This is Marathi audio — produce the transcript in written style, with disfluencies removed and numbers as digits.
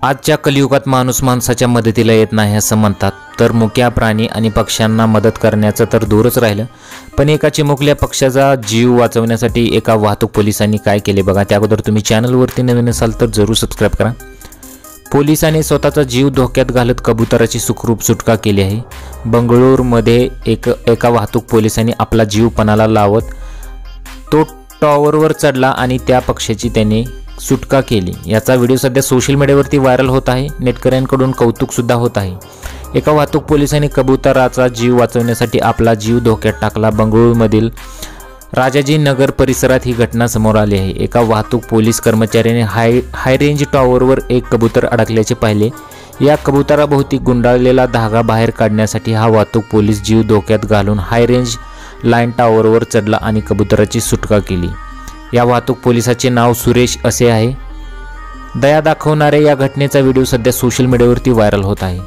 आजच्या कलियुगात माणूस माणसाच्या मदतीला येत नाही असं म्हणतात, तर मुक्या प्राणी आणि पक्ष्यांना मदत करण्याचं तर दूरच राहिलं, पण एका चिमुकल्या पक्ष्याचा जीव वाचवण्यासाठी एका वाहतूक पोलिसांनी काय केले बघा। त्या अगोदर तुम्ही चॅनलवरती नवीन असाल तर जरूर सबस्क्राईब करा। पोलिसांनी स्वतःचा जीव धोक्यात घालत कबुतराची सुखरूप सुटका केली आहे। बंगळुरूमध्ये एका वाहतूक पोलिसांनी आपला जीव पणाला लावत तो टॉवरवर चढला आणि त्या पक्षाची त्याने सुटका केली। याचा व्हिडिओ सध्या सोशल मीडियावरती व्हायरल होत आहे, नेटकऱ्यांकडून कौतुक सुद्धा होत आहे। एका वाहतूक पोलिसांनी कबुतराचा जीव वाचवण्यासाठी आपला जीव धोक्यात टाकला। बंगळुरूमधील राजाजी नगर परिसरात ही घटना समोर आली आहे। एका वाहतूक पोलीस कर्मचाऱ्याने हाय रेंज टॉवरवर एक कबूतर अडकल्याचे पाहिले। या कबुतराभोवती गुंडाळलेला धागा बाहेर काढण्यासाठी हा वाहतूक पोलीस जीव धोक्यात घालून हाय रेंज लाईन टॉवरवर चढला आणि कबुतराची सुटका केली। या वाहतूक पोलिसाचे नाव सुरेश असे आहे। दया दाखवणाऱ्या या घटनेचा व्हिडिओ सध्या सोशल मीडियावरती व्हायरल होत आहे।